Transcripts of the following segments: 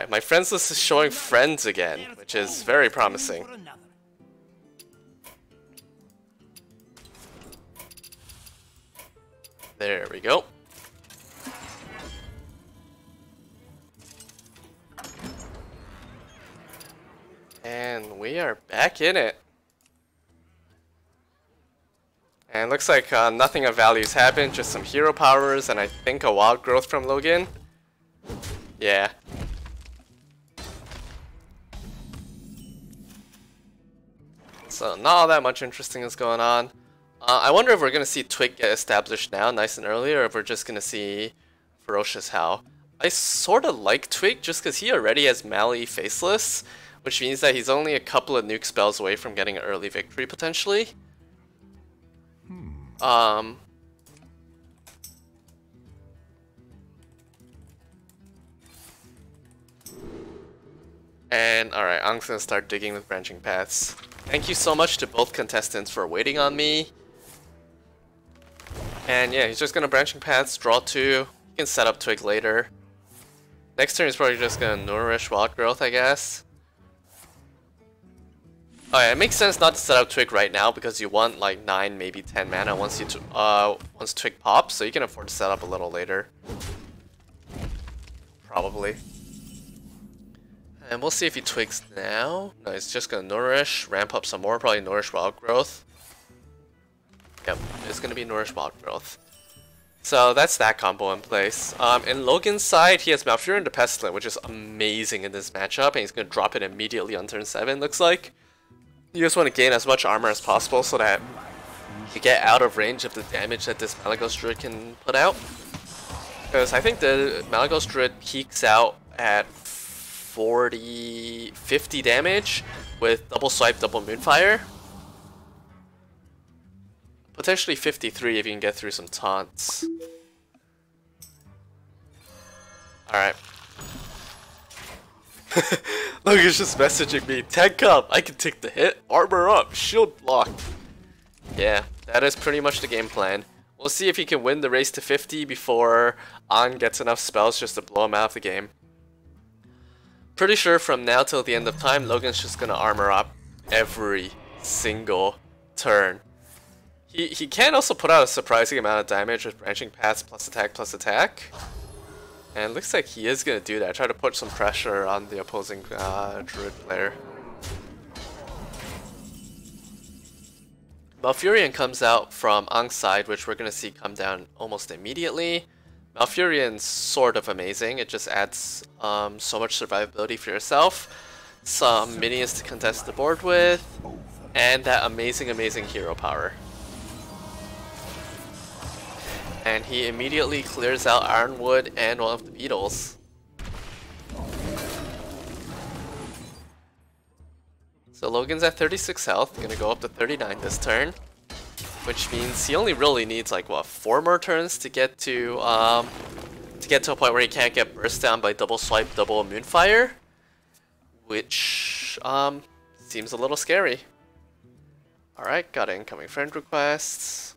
Alright, my friends list is showing friends again, which is very promising. There we go. And we are back in it. And looks like nothing of value's happened, just some hero powers and I think a wild growth from Logan. Yeah. So not all that much interesting is going on. I wonder if we're going to see Twig get established now, nice and early, or if we're just going to see Ferocious How. I sort of like Twig just because he already has Mally Faceless, which means that he's only a couple of nuke spells away from getting an early victory potentially. And alright, I'm just gonna start digging with branching paths. Thank you so much to both contestants for waiting on me. And yeah, he's just gonna branching paths, draw 2. You can set up Twig later. Next turn he's probably just gonna nourish wild growth, I guess. Oh yeah, it makes sense not to set up Twig right now because you want like 9, maybe 10 mana once Twig pops, so you can afford to set up a little later. Probably. And we'll see if he twigs now. No, he's just gonna nourish, ramp up some more, probably nourish wild growth. Yep, it's gonna be nourish wild growth. So that's that combo in place. In Logan's side, he has Malfurion the Pestilent, which is amazing in this matchup, and he's gonna drop it immediately on turn 7, looks like. You just want to gain as much armor as possible so that you get out of range of the damage that this Malagos Druid can put out. Because I think the Malagos Druid peaks out at 50 damage with double swipe, double moonfire. Potentially 53 if you can get through some taunts. Alright. Logan's just messaging me, tank up, I can take the hit, armor up, shield block. Yeah, that is pretty much the game plan. We'll see if he can win the race to 50 before An gets enough spells just to blow him out of the game. Pretty sure from now till the end of time, Logan's just gonna armor up every single turn. He can also put out a surprising amount of damage with branching paths plus attack. And it looks like he is going to do that. Try to put some pressure on the opposing Druid player. Malfurion comes out from Ang's side, which we're going to see come down almost immediately. Malfurion's sort of amazing. It just adds so much survivability for yourself. Some minions to contest the board with. And that amazing hero power. And he immediately clears out Ironwood and one of the beetles. So Logan's at 36 health, gonna go up to 39 this turn. Which means he only really needs like what, 4 more turns to get to a point where he can't get burst down by double swipe, double moonfire. Which seems a little scary. Alright, got an incoming friend request.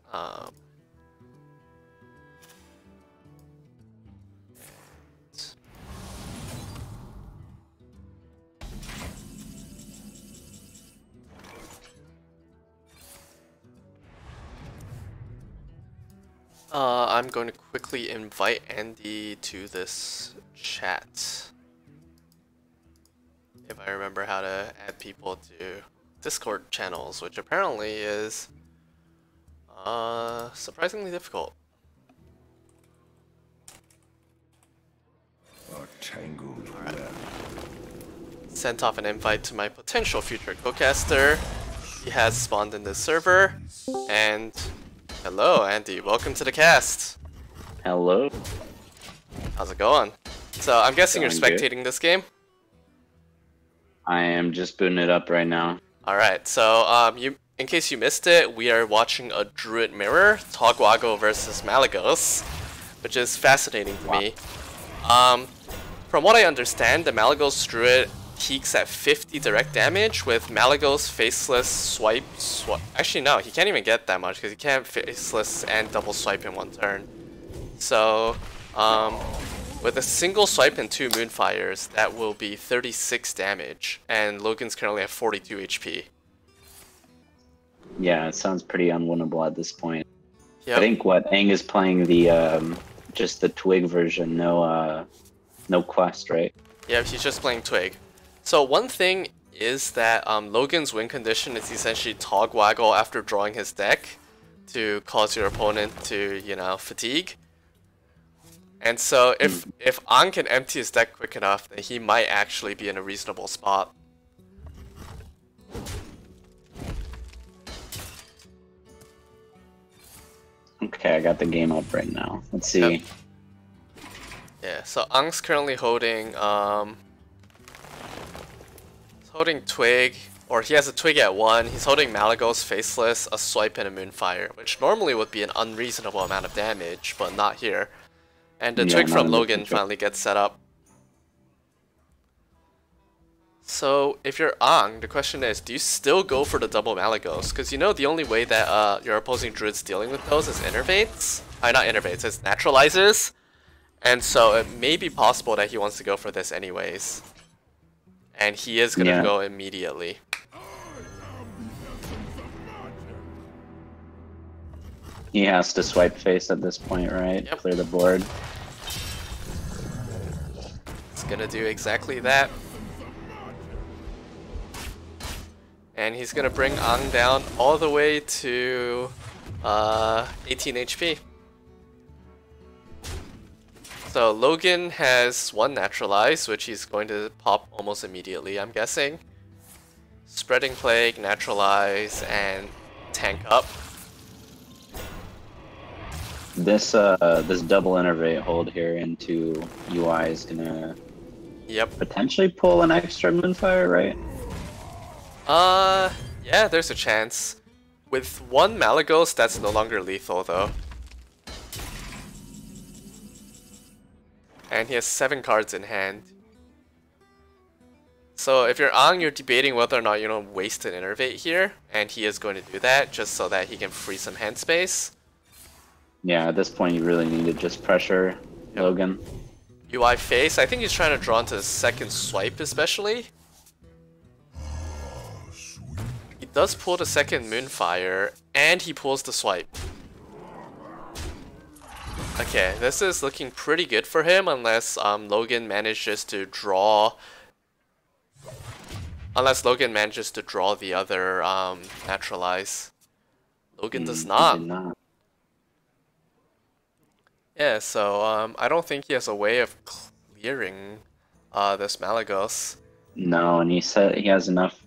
I'm going to quickly invite Andy to this chat. If I remember how to add people to Discord channels, which apparently is surprisingly difficult. Alright. Sent off an invite to my potential future co-caster. He has spawned in this server, and hello, Andy. Welcome to the cast. Hello. How's it going? So I'm guessing you're spectating this game. I am just booting it up right now. All right. So in case you missed it, we are watching a Druid Mirror, Togwago versus Malagos, which is fascinating to me. From what I understand, the Malagos Druid peaks at 50 direct damage with Malagos Faceless swipe. Actually, no, he can't even get that much because he can't Faceless and double swipe in one turn. So, With a single swipe and 2 Moonfires, that will be 36 damage, and Logan's currently at 42 HP. Yeah, it sounds pretty unwinnable at this point. Yep. I think what Aang is playing the just the Twig version, no quest, right? Yeah, he's just playing Twig. So one thing is that Logan's win condition is essentially Tog Waggle after drawing his deck to cause your opponent to, you know, fatigue. And so if Aang can empty his deck quick enough, then he might actually be in a reasonable spot. Okay, I got the game up right now. Let's see. Yep. Yeah, so Aang's currently holding Twig, or he has a Twig at 1. He's holding Malagos, Faceless, a Swipe, and a Moonfire, which normally would be an unreasonable amount of damage, but not here. And the Twig from Logan finally gets set up. So if you're Aang, the question is, do you still go for the double Malagos? Because you know the only way that your opposing Druid's dealing with those is Innervates. Not Innervates, it's Naturalizes. And so it may be possible that he wants to go for this anyways. And he is going to go immediately. He has to swipe face at this point, right? Yep. Clear the board. It's going to do exactly that. And he's going to bring Aang down all the way to 18 HP. So Logan has 1 Naturalize, which he's going to pop almost immediately, I'm guessing. Spreading Plague, Naturalize, and Tank up. This this double innervate hold here into UI is gonna potentially pull an extra Moonfire, right? Yeah, there's a chance. With 1 Malagos, that's no longer lethal though. And he has 7 cards in hand. So if you're Aang, you're debating whether or not you don't waste an Innervate here, and he is going to do that just so that he can free some hand space. Yeah, at this point you really need to just pressure Logan. UI face, I think he's trying to draw into the second swipe especially. He does pull the second Moonfire, and he pulls the swipe. Okay, this is looking pretty good for him unless Logan manages to draw... Unless Logan manages to draw the other Naturalize. Logan does not. He did not. Yeah, so I don't think he has a way of clearing this Malagos. No, and he said he has enough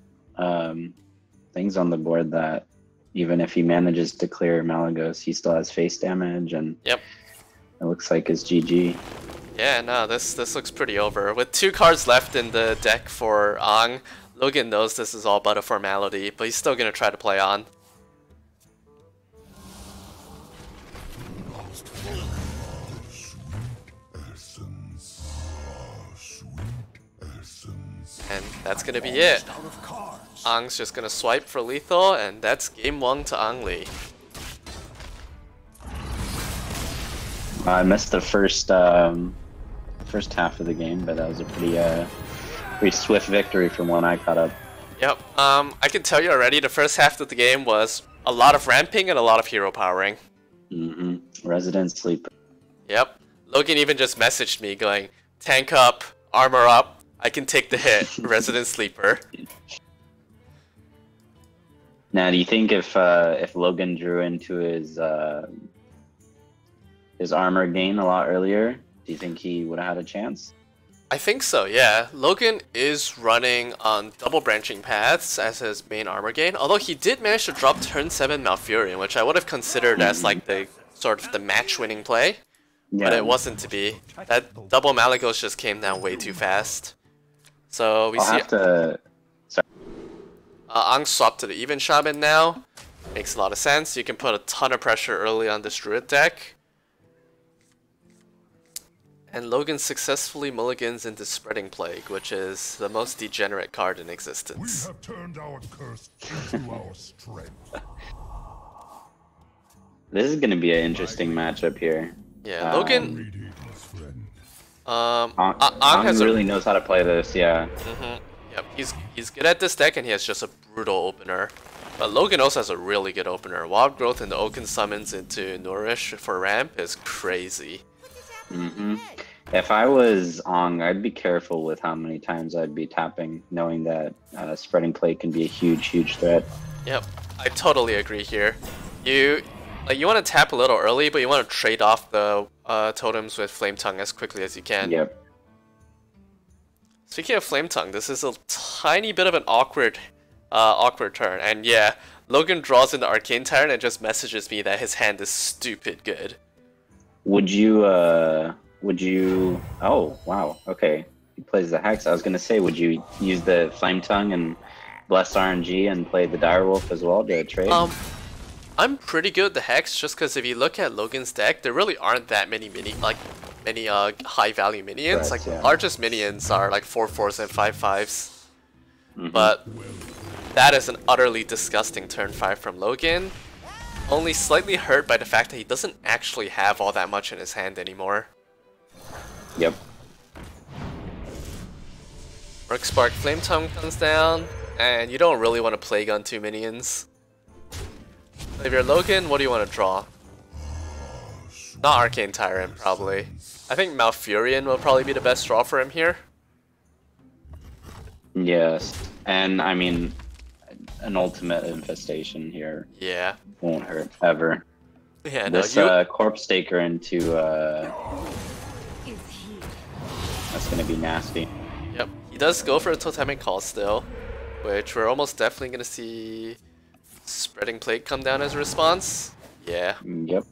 things on the board that even if he manages to clear Malagos, he still has face damage, and it looks like it's GG. Yeah, no, this looks pretty over. With 2 cards left in the deck for Aang, Logan knows this is all but a formality, but he's still gonna try to play on. And that's gonna be it. Aang's just gonna swipe for lethal, and that's game 1 to Aang Lee. I missed the first half of the game, but that was a pretty swift victory from when I caught up. Yep. I can tell you already, the first half of the game was a lot of ramping and a lot of hero powering. Resident Sleeper. Yep. Logan even just messaged me going, tank up, armor up, I can take the hit, Resident Sleeper. Now, do you think if Logan drew into his armor gain a lot earlier, do you think he would have had a chance? I think so, yeah. Logan is running on double branching paths as his main armor gain, although he did manage to drop turn 7 Malfurion, which I would have considered as like the sort of the match-winning play, but it wasn't to be. That double Malagos just came down way too fast. So we see Aang swapped to the even shaman now. Makes a lot of sense. You can put a ton of pressure early on this druid deck. And Logan successfully mulligans into Spreading Plague, which is the most degenerate card in existence. We have turned our curse into our strength. This is going to be an interesting matchup here. Yeah, Logan... Greetings, friend. Ang really knows how to play this, yeah. Yep, he's good at this deck, and he has just a brutal opener. But Logan also has a really good opener. Wild Growth and the Oaken summons into Nourish for ramp is crazy. If I was Ong, I'd be careful with how many times I'd be tapping, knowing that spreading plate can be a huge threat. Yep, I totally agree here. You want to tap a little early, but you want to trade off the totems with Flame Tongue as quickly as you can. Yep. Speaking of Flame Tongue, this is a tiny bit of an awkward turn, and yeah, Logan draws into Arcane Tyrant and just messages me that his hand is stupid good. Would you? Oh wow, okay. He plays the Hex. I was gonna say, would you use the Flame Tongue and Bless RNG and play the Direwolf as well to trade? I'm pretty good with the Hex, just because if you look at Logan's deck, there really aren't that many high value minions. Right, yeah. Largest minions are like 4/4s and 5/5s. But that is an utterly disgusting turn 5 from Logan. Only slightly hurt by the fact that he doesn't actually have all that much in his hand anymore. Yep. Merc Spark Flame Tongue comes down, and you don't really want to Plague on 2 minions. If you're Logan, what do you want to draw? Not Arcane Tyrant, probably. I think Malfurion will probably be the best draw for him here. Yes, and I mean, an ultimate infestation here. Yeah. Won't hurt ever. Yeah, this no, Corpse Taker into that's gonna be nasty. Yep, he does go for a Totemic Call still, which we're almost definitely gonna see Spreading Plate come down as a response. Yeah. Yep.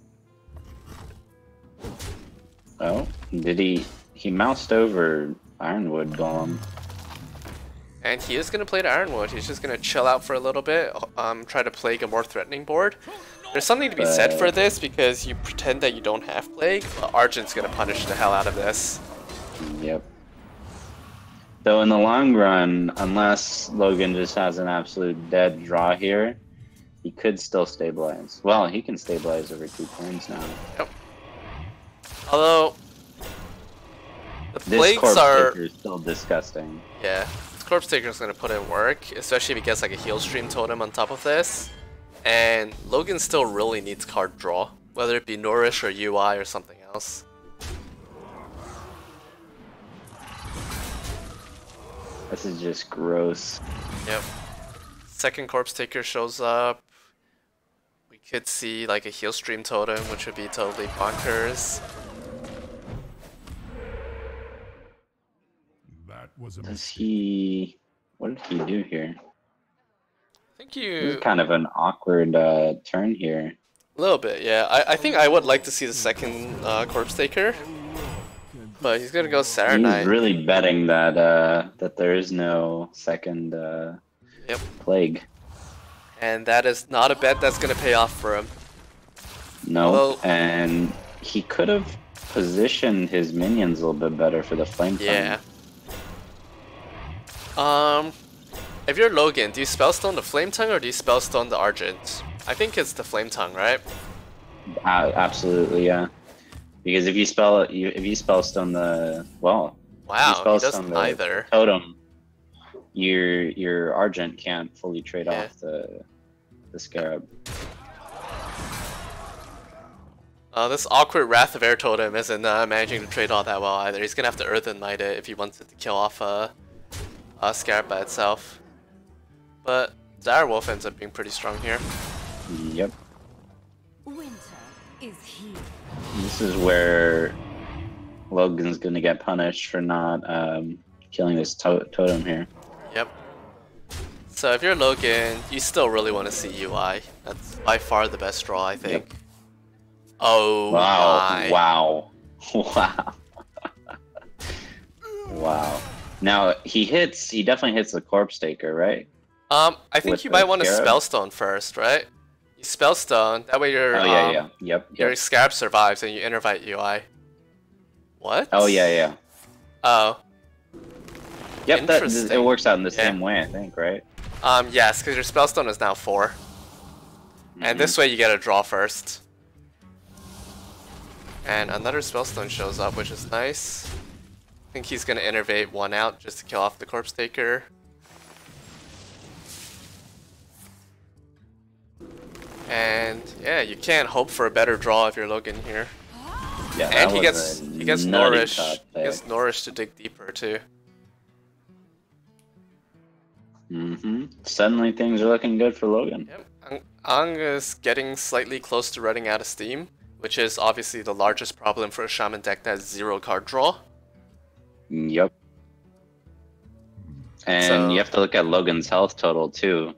Oh, did he moused over Ironwood Golem. And he is going to play the Ironwood. He's just going to chill out for a little bit, try to Plague a more threatening board. There's something to be said for this because you pretend that you don't have Plague, but Argent's going to punish the hell out of this. Yep. Though in the long run, unless Logan just has an absolute dead draw here, he could still stabilize. Well, he can stabilize over 2 turns now. Yep. Although, the this Plagues Corpse are... Taker is still disgusting. Yeah. Corpse Taker is going to put in work, especially if he gets like a Heal Stream Totem on top of this. And Logan still really needs card draw, whether it be Nourish or UI or something else. This is just gross. Yep. Second Corpse Taker shows up. We could see like a Heal Stream Totem, which would be totally bonkers. Does he... What did he do here? I think This you... is kind of an awkward turn here. A little bit, yeah. I think I would like to see the second Corpse Taker. But he's gonna go Saturnight. He's really betting that that there is no second Plague. And that is not a bet that's gonna pay off for him. No, Although, and he could have positioned his minions a little bit better for the Flame Tongue. yeah. If you're Logan, do you Spellstone the Flame Tongue or do you Spellstone the Argent? I think it's the Flame Tongue, right? Absolutely, yeah. Because if you spellstone the wow, he doesn't either. Totem, your Argent can't fully trade off the Scarab. This awkward Wrath of Air Totem isn't managing to trade all that well either. He's gonna have to Earthen Might it if he wants it to kill off a Scarab by itself. But Direwolf ends up being pretty strong here. Yep. Winter is here. This is where Logan's gonna get punished for not killing this totem here. Yep. So if you're Logan, you still really want to see UI. That's by far the best draw, I think. Yep. Oh my. Wow. Wow. Wow. Now he definitely hits the Corpse Taker, right? I think With you might want to Scarab? Spellstone first, right? You Spellstone, that way your your Scarab survives and you Intervite UI. What? Oh yeah. Oh. Yep, it works out in the same way, I think, right? Yes, because your Spellstone is now 4. And this way you get a draw first. And another Spellstone shows up, which is nice. I think he's gonna innervate 1 out just to kill off the Corpse Taker. And yeah, you can't hope for a better draw if you're Logan here. Yeah, and he gets Nourish. He gets Nourish to dig deeper too. Suddenly things are looking good for Logan. Yep. Ang is getting slightly close to running out of steam, which is obviously the largest problem for a Shaman deck that has 0 card draw. Yep. And So, you have to look at Logan's health total too.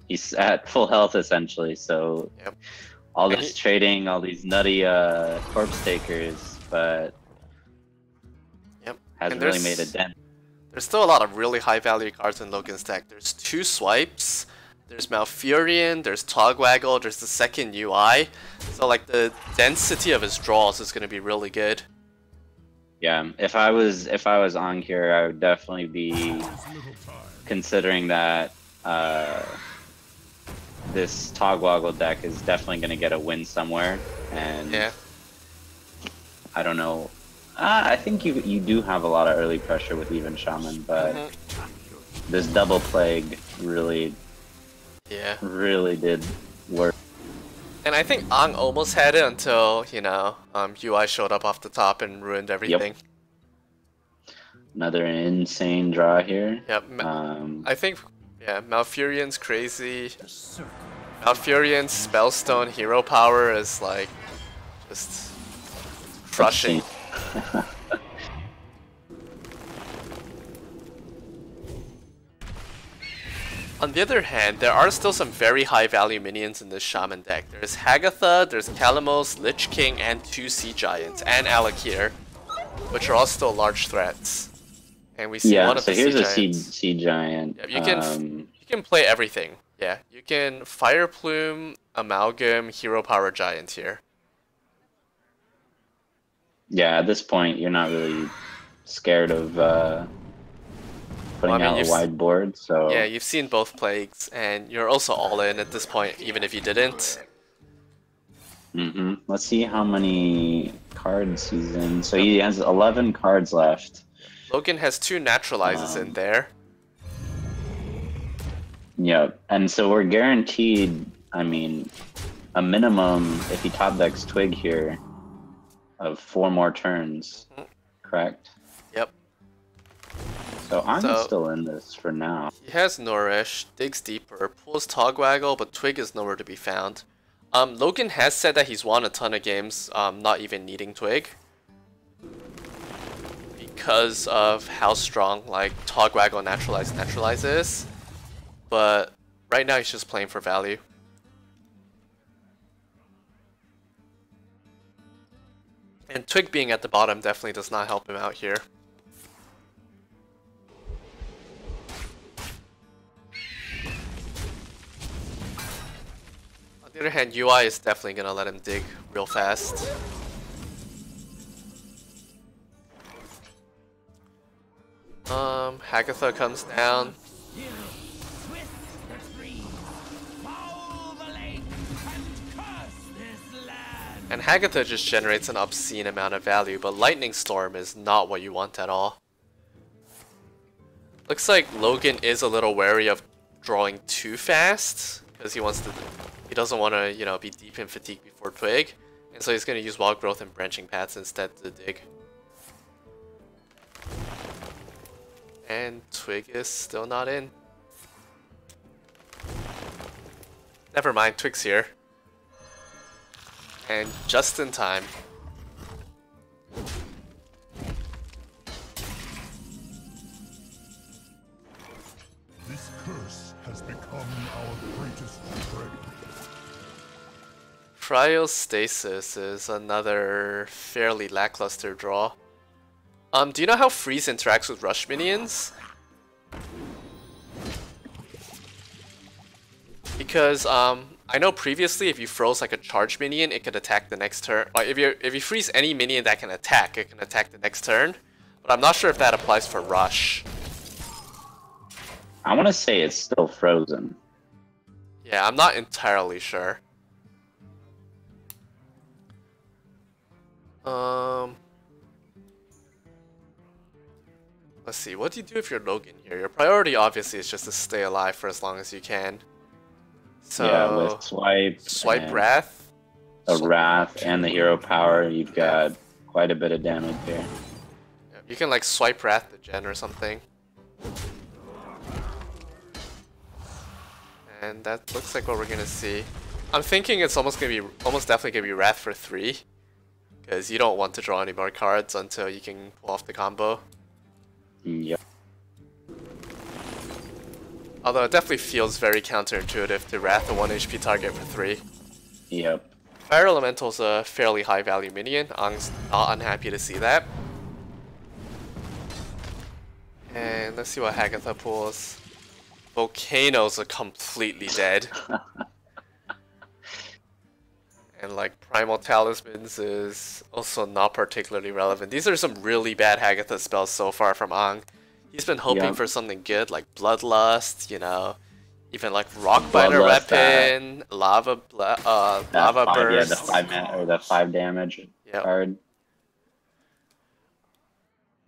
He's at full health essentially, so yep. all this trading, all these nutty corpse takers, but hasn't really made a dent. There's still a lot of really high value cards in Logan's deck. There's 2 swipes, there's Malfurion, there's Togwaggle, there's the second UI. So like the density of his draws is gonna be really good. Yeah, if I was on here, I would definitely be considering that this Togwaggle deck is definitely going to get a win somewhere, and yeah. I don't know. I think you do have a lot of early pressure with even Shaman, but this double plague really did work. And I think Ang almost had it until, you know, UI showed up off the top and ruined everything. Yep. Another insane draw here. Yep. I think, yeah, Malfurion's crazy. Malfurion's Spellstone hero power is like just crushing. On the other hand, there are still some very high value minions in this Shaman deck. There's Hagatha, there's Kalamos, Lich King, and 2 Sea Giants, and Alakir, which are all still large threats. And we see one of the Sea Giants. Yeah, so here's a Sea Giant. Yeah, you can play everything. Yeah, you can Fire Plume, Amalgam, Hero Power Giant here. Yeah, at this point, you're not really scared of putting out a wide board, so... Yeah, you've seen both plagues, and you're also all in at this point, even if you didn't. Let's see how many cards he's in. So he has 11 cards left. Logan has 2 Naturalizes in there. Yeah, and so we're guaranteed, I mean, a minimum, if he top decks Twig here, of 4 more turns, correct? Yep. So I'm still in this for now. He has Nourish, digs deeper, pulls Togwaggle, but Twig is nowhere to be found. Logan has said that he's won a ton of games, not even needing Twig. Because of how strong, like, Togwaggle Naturalize is. But right now he's just playing for value. And Twig being at the bottom definitely does not help him out here. On the other hand, UI is definitely gonna let him dig real fast. Hagatha comes down. And Hagatha just generates an obscene amount of value, but Lightning Storm is not what you want at all. Looks like Logan is a little wary of drawing too fast, because he doesn't want to, you know, be deep in fatigue before Twig, and so he's going to use Wild Growth and Branching Paths instead to dig. And Twig is still not in. Never mind, Twig's here. And just in time. This curse has become our greatest strength. Cryostasis is another fairly lackluster draw. Do you know how Freeze interacts with Rush minions? Because I know previously if you froze like a charge minion, it could attack the next turn. Like if you freeze any minion that can attack, it can attack the next turn. But I'm not sure if that applies for Rush. I want to say it's still frozen. Yeah, I'm not entirely sure. Let's see, what do you do if you're Logan here? Your priority obviously is just to stay alive for as long as you can. So yeah, with swipe Wrath. The Wrath and the hero power, you've got quite a bit of damage here. Yeah, you can like swipe Wrath the gen or something. And that looks like what we're gonna see. I'm thinking it's almost definitely gonna be Wrath for 3. Because you don't want to draw any more cards until you can pull off the combo. Yep. Although it definitely feels very counterintuitive to Wrath a 1 HP target for 3. Yep. Fire Elemental's a fairly high value minion. I'm not unhappy to see that. And let's see what Hagatha pulls. Volcanoes are completely dead. And like Primal Talismans is also not particularly relevant. These are some really bad Hagatha spells so far from Ang. He's been hoping for something good like Bloodlust, you know, even like Rockbiter Weapon, Lava Burst. Yeah, the 5 damage card.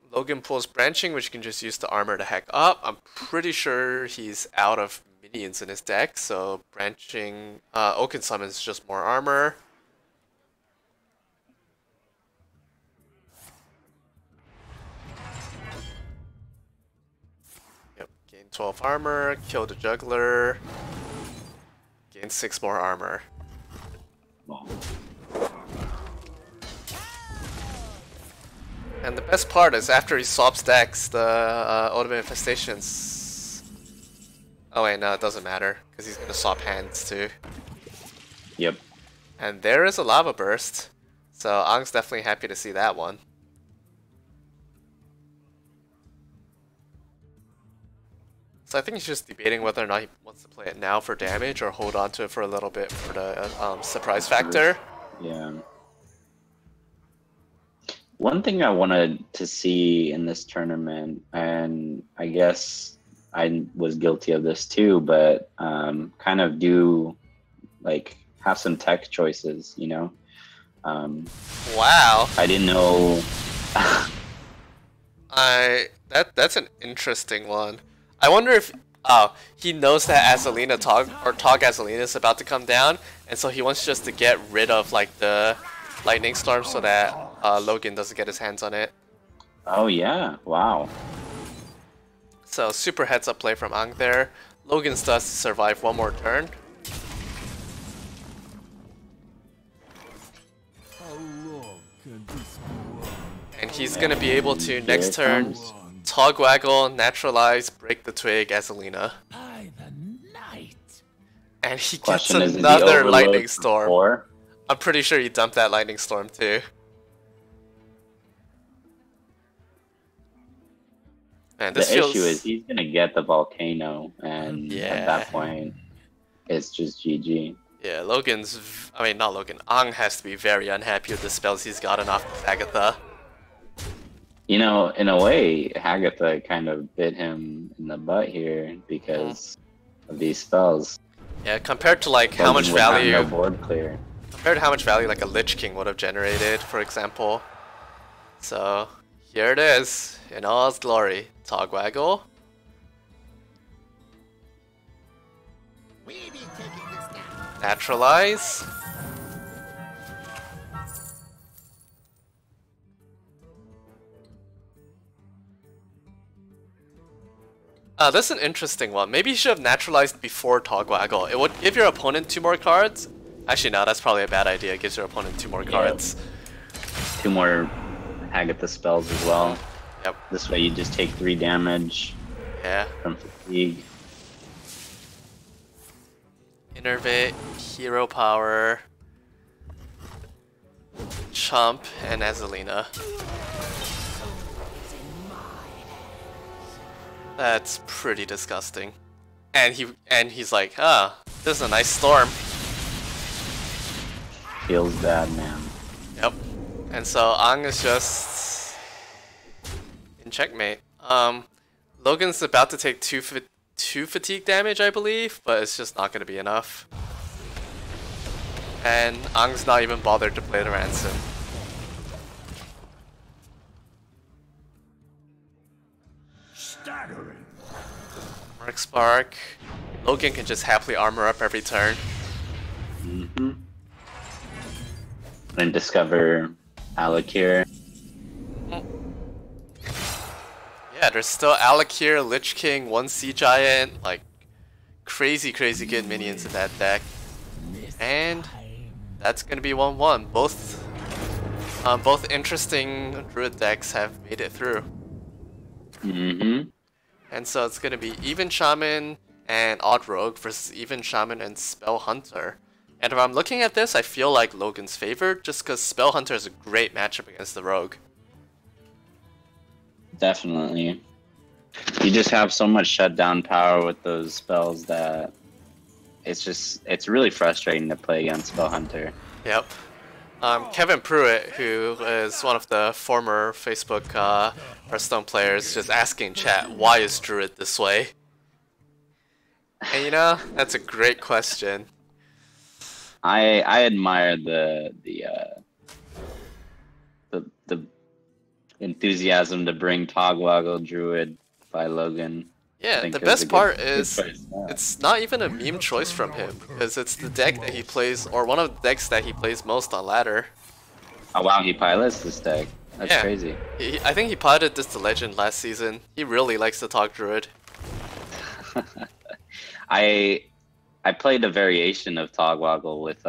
Logan pulls Branching, which you can just use to armor the heck up. I'm pretty sure he's out of minions in his deck, so Branching, Oaken Summons just more armor. Yep, gain 12 armor, kill the Juggler, gain 6 more armor. And the best part is after he swaps decks, the Ultimate Infestations... Oh wait, no, it doesn't matter, because he's going to swap hands too. Yep. And there is a Lava Burst, so Ang's definitely happy to see that one. So I think he's just debating whether or not he wants to play it now for damage or hold on to it for a little bit for the surprise factor. Yeah. One thing I wanted to see in this tournament, and I guess I was guilty of this too, but kind of do like have some tech choices, you know? Wow. I didn't know. That's an interesting one. I wonder if he knows that Azalina Tog Azalina is about to come down, and so he wants just to get rid of like the Lightning Storm so that Logan doesn't get his hands on it. Oh yeah, wow. So super heads up play from Ang there. Logan's does survive one more turn. And he's gonna be able to next turn Togwaggle, Naturalize, Break the Twig, Azalina. And he gets another Lightning Storm. I'm pretty sure he dumped that Lightning Storm too. Man, the issue is he's gonna get the Volcano, and at that point, it's just GG. Yeah, not Logan. Ang has to be very unhappy with the spells he's gotten off of Hagatha. You know, in a way, Hagatha kind of bit him in the butt here because of these spells. Yeah, compared to like how much value. No board clear. Compared to how much value like a Lich King would have generated, for example. So here it is in all its glory. Togwaggle. Naturalize. This is an interesting one. Maybe you should have naturalized before Togwaggle. It would give your opponent 2 more cards. Actually, no, that's probably a bad idea. It gives your opponent 2 more cards. 2 more Hagatha spells as well. Yep. This way you just take 3 damage. Yeah. From fatigue. Innervate, Hero Power, Chump, and Azalina. That's pretty disgusting. And he's like, this is a nice storm. Feels bad, man. Yep. And so Ang is just in checkmate. Logan's about to take 2 fatigue damage, I believe, but it's just not going to be enough. And Ang's not even bothered to play the ransom. Mark Spark. Logan can just happily armor up every turn. Mm-hmm. And discover Alakir. Yeah, there's still Alakir, Lich King, 1 Sea Giant, like crazy good minions in that deck. And that's gonna be 1-1. Both interesting Druid decks have made it through. Mm-hmm. And so it's gonna be Even Shaman and Odd Rogue versus Even Shaman and Spell Hunter. And if I'm looking at this, I feel like Logan's favored just because Spell Hunter is a great matchup against the Rogue. Definitely. You just have so much shutdown power with those spells that it's really frustrating to play against Spell Hunter. Yep. Kevin Pruitt, who is one of the former Facebook Hearthstone players, just asking chat, why is Druid this way? And you know, that's a great question. I admire the enthusiasm to bring Togwaggle Druid by Logan. Yeah, the best part is it's not even a meme choice from him, because it's the deck that he plays, or one of the decks that he plays most on ladder. Oh wow, he pilots this deck. That's crazy. I think he piloted this to Legend last season. He really likes to talk Druid. I played a variation of Togwaggle with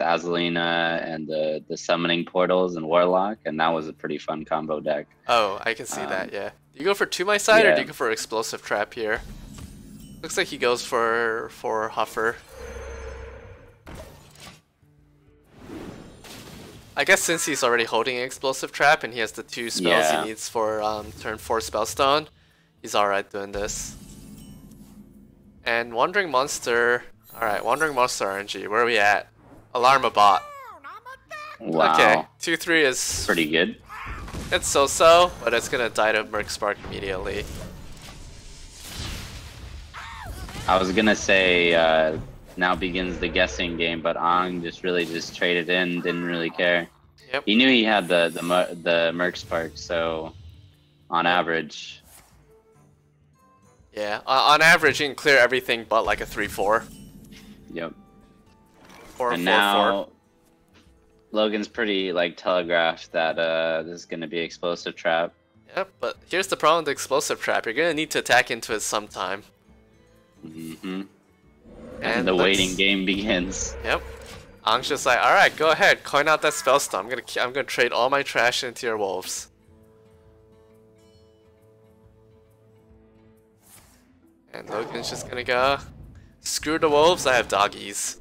Azalina and the summoning portals and Warlock, and that was a pretty fun combo deck. Oh, I can see that, yeah. Do you go for 2 my side or do you go for Explosive Trap here? Looks like he goes for Huffer. I guess since he's already holding an Explosive Trap and he has the 2 spells he needs for turn 4 Spellstone, he's alright doing this. And Wandering Monster, alright, Wandering Monster RNG, where are we at? Alarm a bot. Wow. Okay, 2-3 is pretty good. It's so-so, but it's gonna die to Merc Spark immediately. I was gonna say now begins the guessing game, but Ang just traded in, didn't really care. Yep. He knew he had the Merc Spark, so on average. Yeah, on average you can clear everything but like a 3-4. Yep. Or and 4-4. now Logan's pretty like telegraphed that this is gonna be Explosive Trap. Yep, but here's the problem with the Explosive Trap. You're gonna need to attack into it sometime. Mm-hmm. And the waiting game begins. Yep. Ang's just like, alright, go ahead, coin out that Spellstone. I'm gonna trade all my trash into your wolves. And Logan's just gonna go, screw the wolves, I have doggies.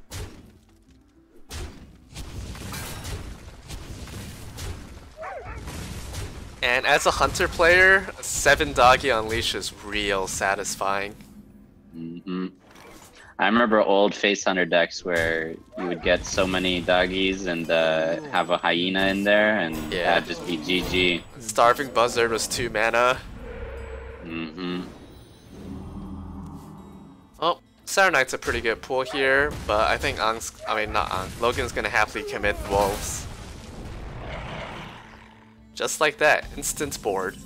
And as a hunter player, a 7 doggy unleash is real satisfying. Mm-hmm. I remember old Face Hunter decks where you would get so many doggies and have a hyena in there, and that'd just be GG. Starving Buzzard was 2 mana. Mm-hmm. Oh, Saturn Knight's a pretty good pool here, but I think Logan's gonna happily commit wolves. Just like that, instant board.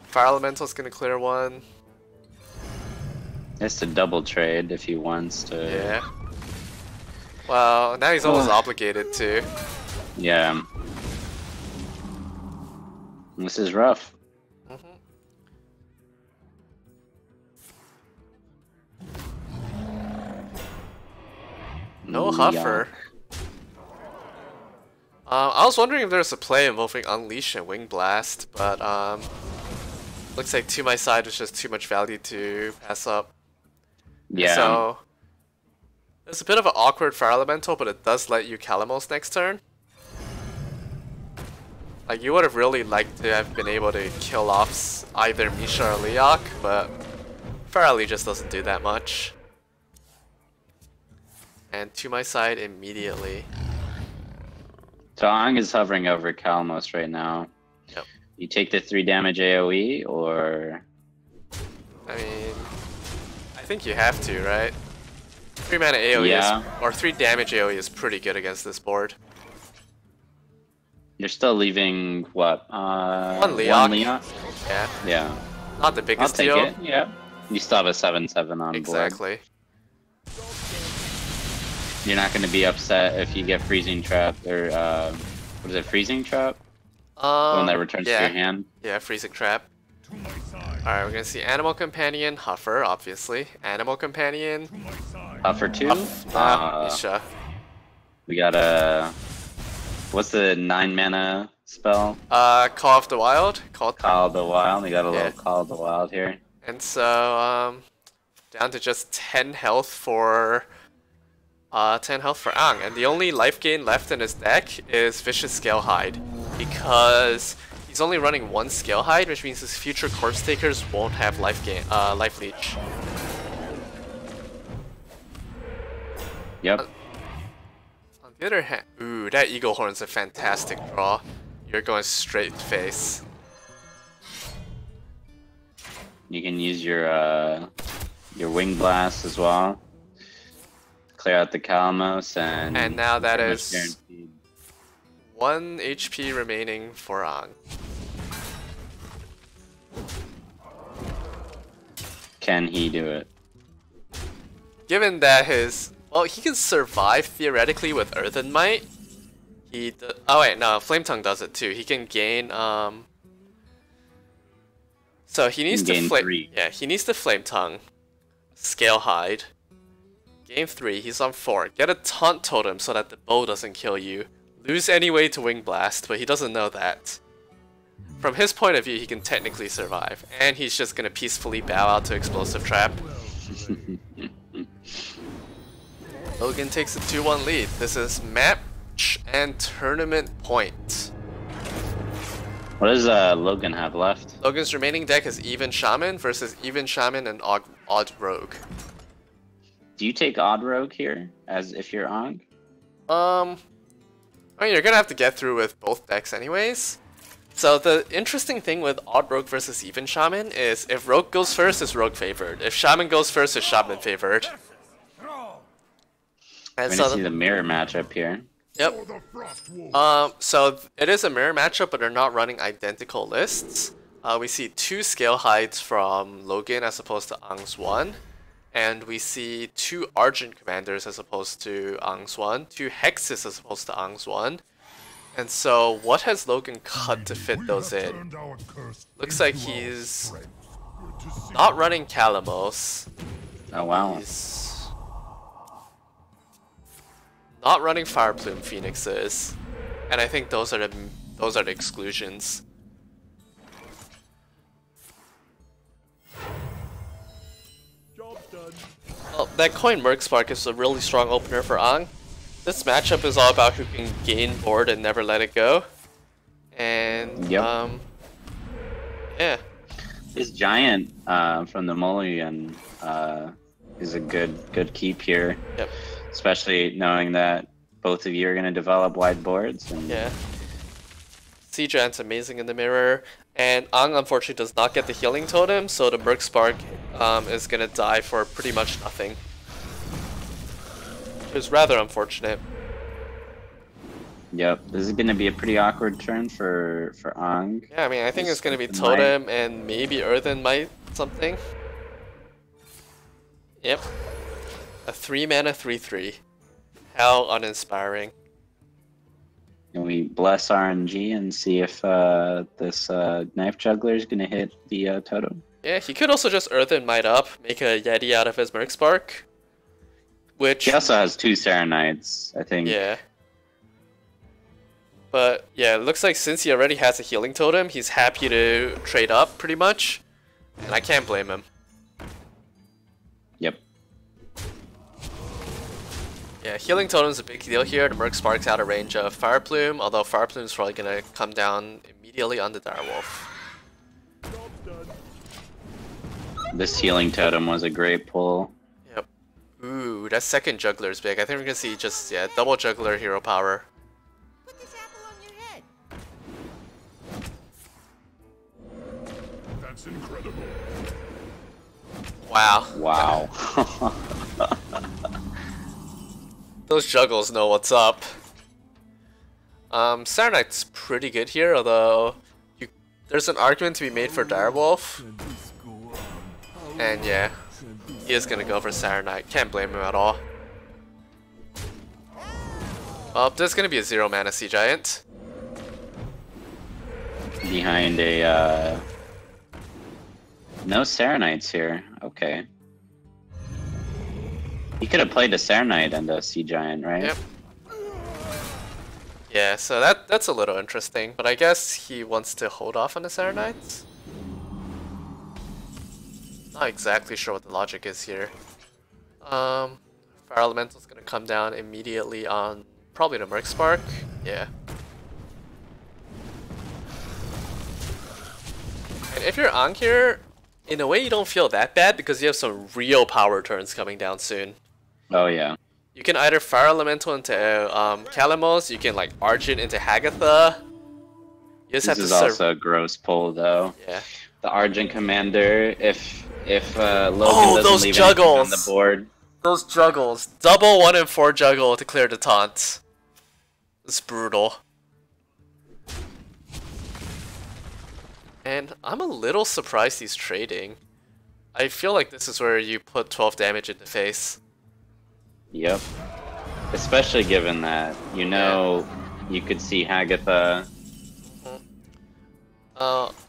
Fire Elemental's gonna clear 1. It's a double trade if he wants to. Yeah. Well, now he's almost obligated to. Yeah. This is rough. No Huffer. I was wondering if there's a play involving Unleash and Wing Blast, but looks like to my side is just too much value to pass up. Yeah. So it's a bit of an awkward Fire Elemental, but it does let you Calamos next turn. Like you would have really liked to have been able to kill off either Misha or Leok, but Fire Ele just doesn't do that much. And to my side immediately. So Ang is hovering over Calamos right now. Yep. You take the 3 damage AoE, or? I mean, I think you have to, right? 3 mana AoE is, or 3 damage AoE is pretty good against this board. You're still leaving what? 1 Leok. Yeah. Yeah. Not the I'll biggest take deal. it. Yeah. You still have a 7/7 on board. Exactly. You're not going to be upset if you get freezing trap or what is it? Freezing trap? The one that returns to your hand. Yeah, freezing trap. To my side. Alright, we're gonna see Animal Companion, Huffer, obviously. Animal Companion, To my side. For 2. Isha. We got a what's the 9 mana spell? Call of the Wild. Call of the Wild. We got a little Call of the Wild here. And so, down to just 10 health for 10 health for Ang, and the only life gain left in his deck is Vicious Scalehide, because he's only running one Scalehide, which means his future Corpse Takers won't have life leech. Yep. On the other hand, ooh, that Eagle Horn's a fantastic draw. You're going straight face. You can use your Wing Blast as well. Clear out the Calamos And now that pretty much is guaranteed. 1 HP remaining for Ang. Can he do it? Given that well, he can survive theoretically with Earthen Might. Oh wait, no, Flame Tongue does it too. He can gain so he needs to he needs to Flame Tongue, Scalehide. Game 3, he's on 4. Get a Taunt Totem so that the bow doesn't kill you. Lose anyway to Wing Blast, but he doesn't know that. From his point of view, he can technically survive, and he's just gonna peacefully bow out to Explosive Trap. Logan takes a 2-1 lead. This is match and tournament point. What does Logan have left? Logan's remaining deck is Even Shaman versus Even Shaman and Odd Rogue. Do you take Odd Rogue here, as if you're Ang? I mean, you're gonna have to get through with both decks anyways. So the interesting thing with Odd Rogue versus Even Shaman is if Rogue goes first, is Rogue favored. If Shaman goes first, is Shaman favored. And We're so gonna see the mirror matchup here. Yep. So it is a mirror matchup, but they're not running identical lists. We see 2 Scalehides from Logan as opposed to Ang's 1. And we see 2 Argent Commanders as opposed to Ang's 1. 2 Hexes as opposed to Ang's 1. And so what has Logan cut to fit those in? Looks like he's not running Calamos. Oh wow. He's not running Fire Plume Phoenixes, and I think those are the exclusions. Well, that coin Merc Spark is a really strong opener for Ang. This matchup is all about who can gain board and never let it go. And yeah. This Giant from the Mulligan is a good keep here. Yep. Especially knowing that both of you are going to develop wide boards. And yeah. Giant's amazing in the mirror, and Ang unfortunately does not get the healing totem, so the Merc Spark is going to die for pretty much nothing. Which is rather unfortunate. Yep, this is going to be a pretty awkward turn for Ang. Yeah, I mean, I think it's going to be Totem and maybe Earthen Might something. Yep. A 3-mana 3/3. How uninspiring. Can we bless RNG and see if this Knife Juggler is going to hit the totem? Yeah, he could also just Earthen Might up, make a Yeti out of his Merc Spark. Which... He also has 2 Serenites, I think. Yeah. But yeah, it looks like since he already has a healing totem, he's happy to trade up pretty much. And I can't blame him. Yep. Yeah, healing totem's a big deal here. The Merc Spark's out of range of Fire Plume, although Fire Plume's probably gonna come down immediately on the Direwolf. This healing totem was a great pull. Yep. Ooh, that second Juggler's big. I think we're gonna see just, yeah, double Juggler hero power. Put this apple on your head. That's incredible. Wow. Wow. Those Juggles know what's up. Saturn Knight's pretty good here, although there's an argument to be made for Direwolf. And yeah, he is gonna go for Saronite. Can't blame him at all. Well, there's gonna be a 0 mana Sea Giant. Behind a no Saronites here. Okay. He could have played a Saronite and a Sea Giant, right? Yep. Yeah, so that's a little interesting, but I guess he wants to hold off on the Saronites? Not exactly sure what the logic is here. Fire Elemental's gonna come down immediately on probably the Merc Spark. Yeah. And if you're on here, in a way you don't feel that bad because you have some real power turns coming down soon. Oh yeah. You can either Fire Elemental into Kalamos, you can like Argent into Hagatha. You just This is also a gross pull though. Yeah. The Argent Commander, if Logan doesn't those leave juggles anything on the board. Those juggles. Double 1 and 4 juggle to clear the taunt. It's brutal. And I'm a little surprised he's trading. I feel like this is where you put 12 damage in the face. Yep. Especially given that, you know, you could see Hagatha.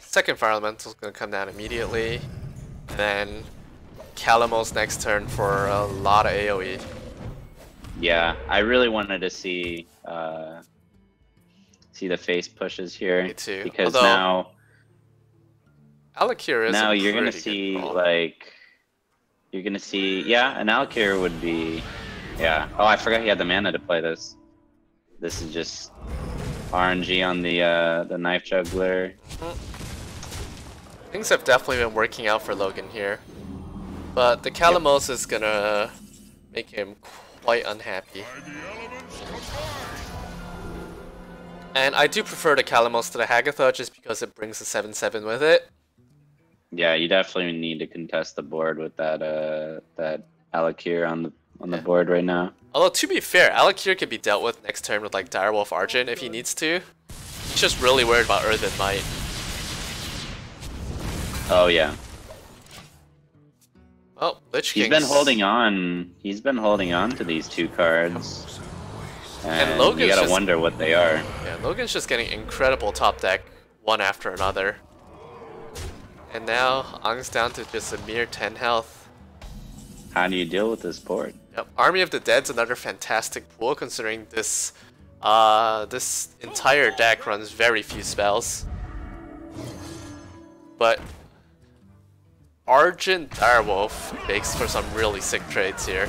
Second Fire Elemental's gonna come down immediately. And then Kalamos next turn for a lot of AoE. Yeah, I really wanted to see the face pushes here. Me too. Because Although, now Alakir is now a you're gonna pretty see good call. like an Alakir would be Oh, I forgot he had the mana to play this. This is just RNG on the Knife Juggler. Things have definitely been working out for Logan here. But the Kalamos is gonna make him quite unhappy. And I do prefer the Kalamos to the Hagatha just because it brings a 7/7 with it. Yeah, you definitely need to contest the board with that that Alakir on the board right now. Although to be fair, Alakir can be dealt with next turn with like Direwolf Argent if he needs to. He's just really worried about Earth and Might. Oh yeah. Oh, Lich He's King's... been holding on. He's been holding on to these two cards. And Logan's you gotta just... wonder what they are. Yeah, Logan's just getting incredible top deck, one after another. And now, Ang's down to just a mere 10 health. How do you deal with this board? Yep, Army of the Dead's another fantastic pool considering this this entire deck runs very few spells. But Argent Direwolf makes for some really sick trades here.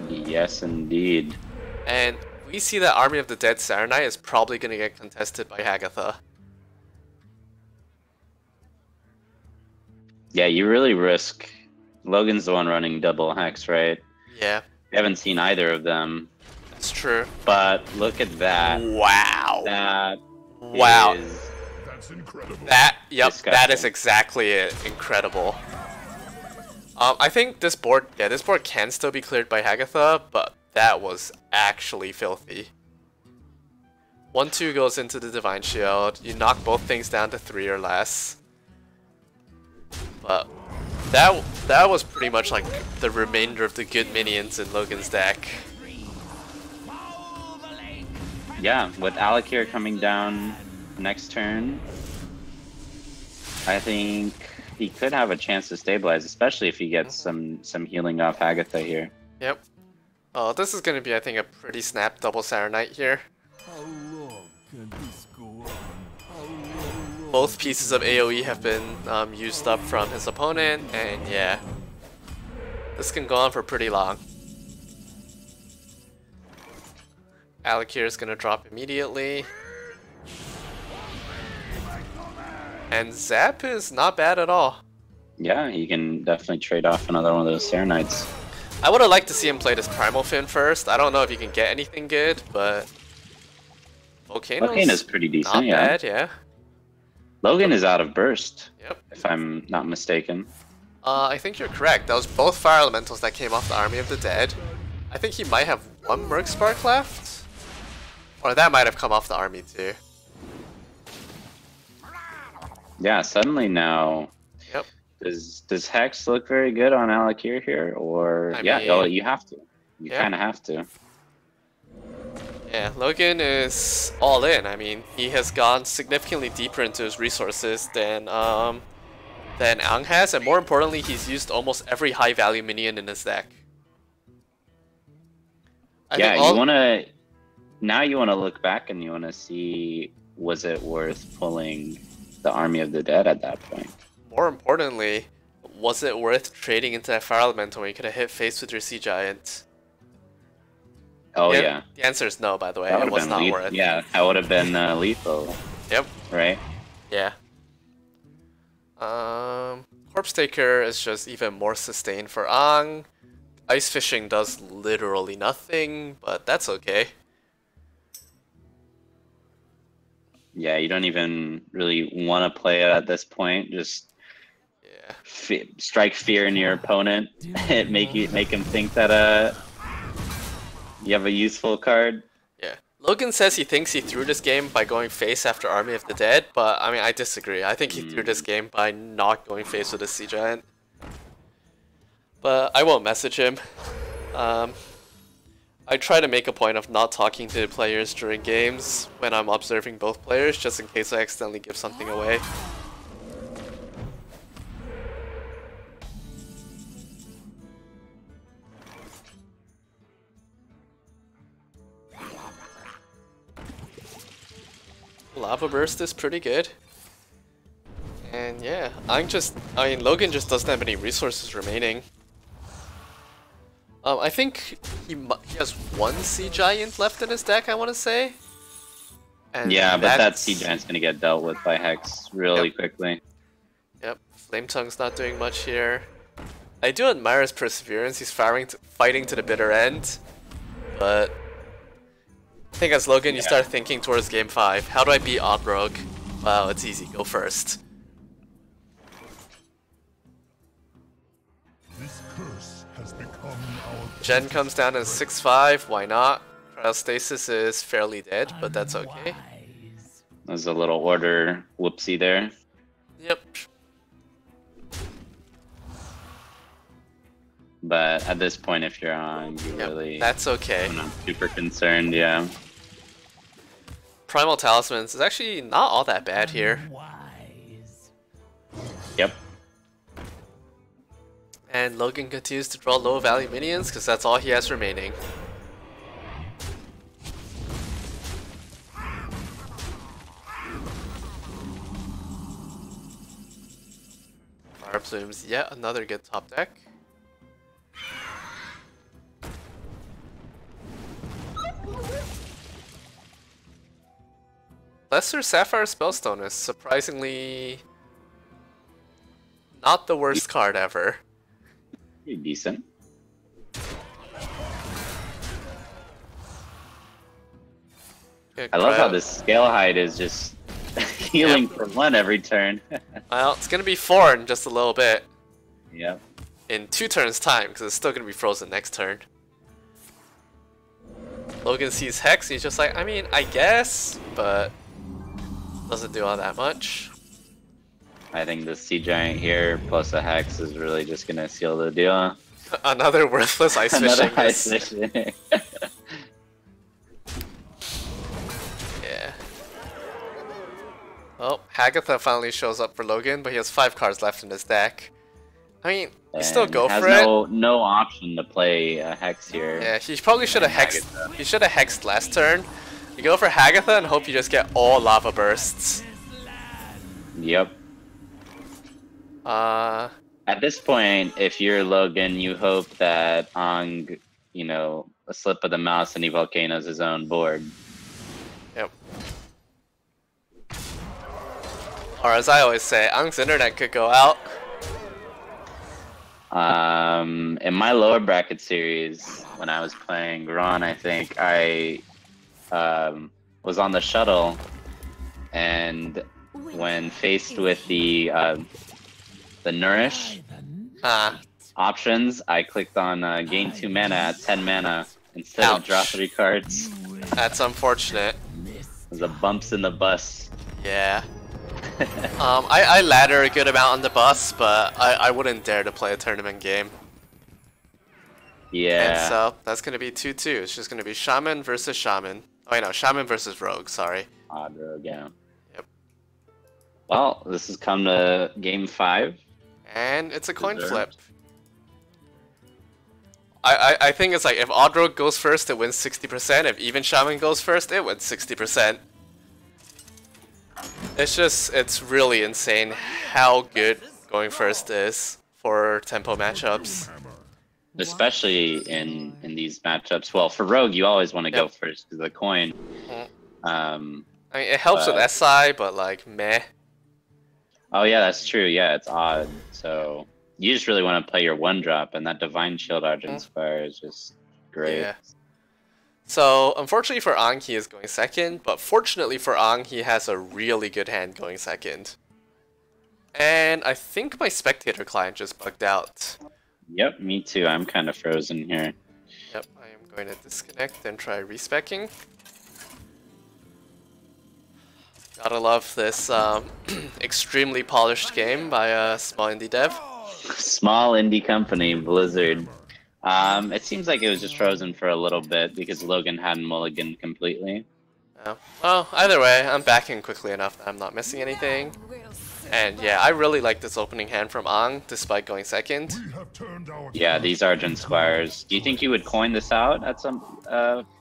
Yes, indeed. And we see that Army of the Dead Saronite is probably going to get contested by Hagatha. Yeah, you really risk. Logan's the one running double hex, right? Yeah. We haven't seen either of them. That's true. But look at that. Wow. That wow. That's incredible. That, yep, disgusting. that is exactly it. Incredible. I think this board, this board can still be cleared by Hagatha, but that was actually filthy. 1/2 goes into the Divine Shield. You knock both things down to 3 or less. But that was pretty much like the remainder of the good minions in Logan's deck. Yeah, with Alakir coming down next turn, I think he could have a chance to stabilize, especially if he gets some healing off Hagatha here. Yep. Oh, this is going to be, I think, a pretty snap double Saronite here. How long can this go on? How long? Both pieces of AoE have been used up from his opponent, and yeah. This can go on for pretty long. Alakir is going to drop immediately. And Zap is not bad at all. Yeah, you can definitely trade off another one of those Saronites. I would have liked to see him play this Primal Fin first. I don't know if you can get anything good, but Volcano's pretty decent, not yeah. bad, yeah. Logan is out of burst, Yep. if I'm not mistaken. I think you're correct. That was both Fire Elementals that came off the Army of the Dead. I think he might have one Merc Spark left. Or that might have come off the army too. Yeah, suddenly now, Yep. Does Hex look very good on Alakir here, or I yeah? mean, Oh, you have to. You yeah. kind of have to. Yeah, Logan is all in. I mean, he has gone significantly deeper into his resources than Ang has, and more importantly, he's used almost every high value minion in his deck. Yeah, you wanna now you wanna look back and you wanna see, was it worth pulling the Army of the Dead at that point? More importantly, was it worth trading into that Fire Elemental when you could have hit face with your Sea Giant? Oh yeah. The answer is no, by the way. That It was not worth. Yeah, that would have been lethal. Yep. Right? Yeah. Corpse Taker is just even more sustained for Ang. Ice Fishing does literally nothing, but that's okay. Yeah, you don't even really want to play it at this point. Just strike fear in your opponent. make him think that you have a useful card. Yeah. Logan says he thinks he threw this game by going face after Army of the Dead, but I mean, I disagree. I think he threw this game by not going face with a Sea Giant. But I won't message him. I try to make a point of not talking to the players during games when I'm observing both players, just in case I accidentally give something away. Lava Burst is pretty good. And yeah, I mean, Logan just doesn't have any resources remaining. I think he has one Sea Giant left in his deck, I want to say. And yeah, but that Sea Giant's going to get dealt with by Hex really quickly. Yep, Flame Tongue's not doing much here. I do admire his perseverance, he's fighting to the bitter end. But I think as Logan, you start thinking towards game 5. How do I beat Odd-Rogue? Wow, it's easy, go first. This curse has become our Gen comes down to 6-5, why not? Cryostasis is fairly dead, but that's okay. There's a little order whoopsie there. Yep. But at this point, if you're on, you really... That's okay. I'm not super concerned, yeah. Primal Talismans is actually not all that bad here. Yep. And Logan continues to draw low value minions because that's all he has remaining. Fire Plumes, yet another good top deck. Lesser Sapphire Spellstone is surprisingly not the worst card ever. Pretty decent. Yeah, I love how the Scale Hide is just healing for 1 every turn. Well, it's gonna be 4 in just a little bit. Yep. In 2 turns time, because it's still gonna be frozen next turn. Logan sees Hex, and he's just like, I mean, I guess, but doesn't do all that much. I think the Sea Giant here plus a Hex is really just gonna seal the deal. Another worthless Ice Fishing. Ice Fishing. Yeah. Oh, Hagatha finally shows up for Logan, but he has 5 cards left in his deck. I mean, you still go for it. No option to play a Hex here. Yeah, he probably should have hexed. He should have hexed last turn. You go for Hagatha and hope you just get all Lava Bursts. Yep. At this point, if you're Logan, you hope that Ang, you know, a slip of the mouse and he volcanoes his own board. Yep. Or as I always say, Ang's internet could go out. In my lower bracket series, when I was playing Ron, I think I was on the shuttle, and when faced with the Nourish options, I clicked on gain 2 mana at 10 mana instead of draw 3 cards. That's unfortunate. There's a bumps in the bus. Yeah. I ladder a good amount on the bus, but I wouldn't dare to play a tournament game. Yeah. And so that's gonna be 2-2. It's just gonna be Shaman versus Shaman. Oh wait, no, Shaman versus Rogue. Sorry. Odd Rogue, yeah. Yep. Well, this has come to game 5. And it's a coin Deserved. flip. I think it's like if Odd Rogue goes first, it wins 60%. If even Shaman goes first, it wins 60%. It's really insane how good going first is for tempo matchups. Especially in these matchups. Well, for Rogue, you always want to go first because the coin. I mean, it helps with SI, but like, meh. Oh yeah, that's true. Yeah, it's odd. So you just really want to play your 1-drop, and that Divine Shield Argent Spire is just great. Yeah. So, unfortunately for Ang, he is going second, but fortunately for Ang, he has a really good hand going second. And I think my spectator client just bugged out. Yep, me too. I'm kind of frozen here. Yep, I am going to disconnect and try respecking. Gotta love this extremely polished game by a small indie dev. Small indie company, Blizzard. It seems like it was just frozen for a little bit because Logan hadn't mulliganed completely. Yeah. Well, either way, I'm backing quickly enough that I'm not missing anything. And yeah, I really like this opening hand from Ang, despite going second. Yeah, these Argent Squires. Do you think you would coin this out at some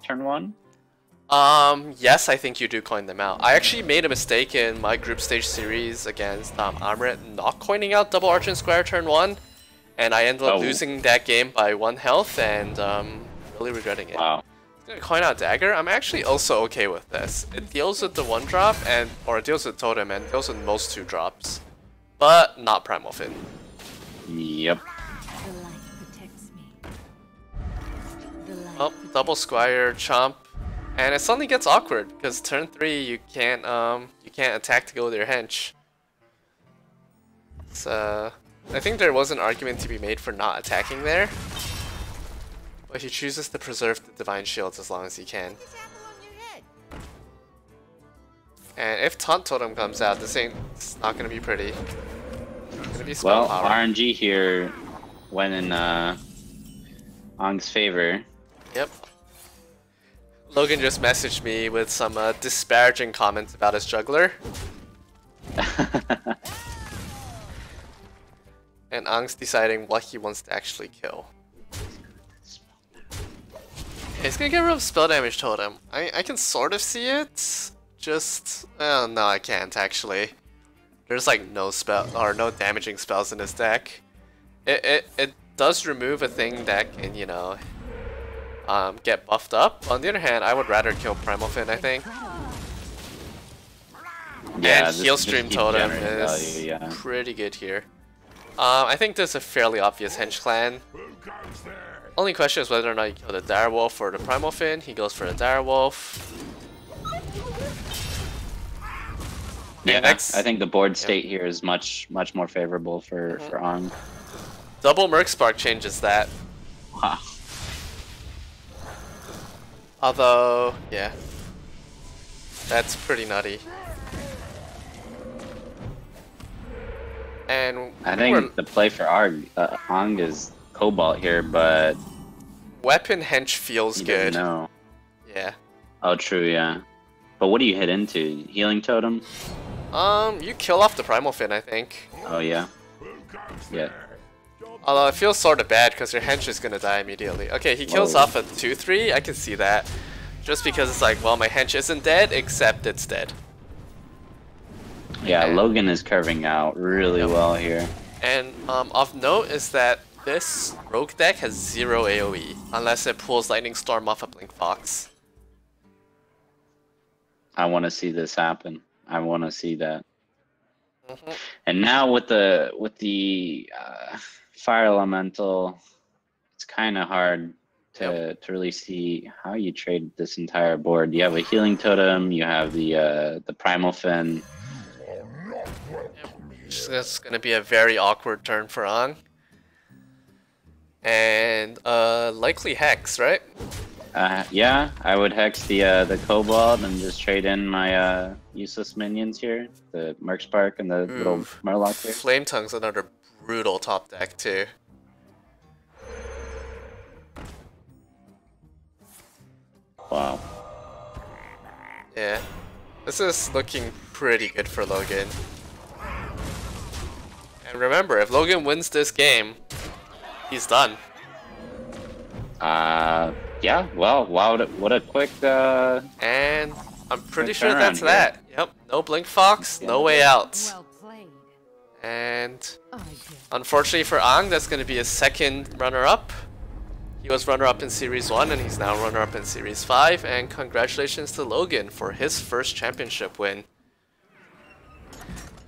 turn 1? Yes, I think you do coin them out. I actually made a mistake in my group stage series against Amrit not coining out double Argent Squire turn 1. And I ended up losing that game by 1 health and really regretting it. Wow. I'm gonna coin out Dagger. I'm actually also okay with this. It deals with the 1-drop or it deals with Totem and deals with most 2 drops. But not Primal Fin. Yep. Oh, double Squire, Chomp. And it suddenly gets awkward because turn 3 you can't attack to go with your hench. So I think there was an argument to be made for not attacking there. But he chooses to preserve the Divine Shields as long as he can. And if Taunt Totem comes out, this ain't not gonna be pretty. It's gonna be spell power. RNG here went in Ang's favor. Yep. Logan just messaged me with some disparaging comments about his juggler. And Ang's deciding what he wants to actually kill. He's gonna get rid of spell damage totem. I can sort of see it. Just no, I can't actually. There's like no spell or no damaging spells in his deck. It does remove a thing that can, you know, get buffed up. On the other hand, I would rather kill Primal Fin, I think. Yeah, and Heal Stream Totem is value, yeah. pretty good here. I think there's a fairly obvious hench clan. Only question is whether or not you kill the Direwolf or the Primal Fin. He goes for the Direwolf. Yeah, I think the board state here is much more favorable for Ang. Double Merc Spark changes that. Huh. Although, yeah, that's pretty nutty. And I think the play for Ang is Cobalt here, but weapon hench feels good. No. Yeah. Oh, true. Yeah. But what do you hit into? Healing Totem? You kill off the Primal Fin, I think. Oh yeah. Yeah. Although it feels sort of bad because your hench is gonna die immediately. Okay, he kills off a 2/3. I can see that. Just because it's like, well, my hench isn't dead, except it's dead. Yeah, Logan is curving out really well here. And of note is that this rogue deck has 0 AoE, unless it pulls Lightning Storm off a Blink Fox. I want to see this happen. I want to see that. And now with the Fire Elemental, it's kind of hard to really see how you trade this entire board. You have a Healing Totem, you have the Primal Fin. That's gonna be a very awkward turn for Ang. And likely Hex, right? Yeah, I would Hex the Cobalt and just trade in my useless minions here. The Merkspark and the little Murloc here. Flame Tongue's another brutal top deck too. Wow. Yeah. This is looking pretty good for Logan. And remember, if Logan wins this game, he's done. Yeah, well, wow, what a quick, And I'm pretty quick sure that's turnaround that. Yep, no Blink Fox, no way out. Well played. And I did. unfortunately for Ang, that's going to be his second runner-up. He was runner-up in Series 1 and he's now runner-up in Series 5. And congratulations to Logan for his first championship win.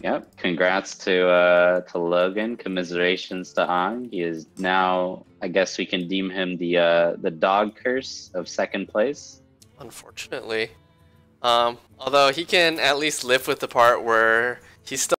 Yep, congrats to Logan. Commiserations to Ang. He is now, I guess we can deem him the dog curse of second place. Unfortunately. Although he can at least live with the part where he's still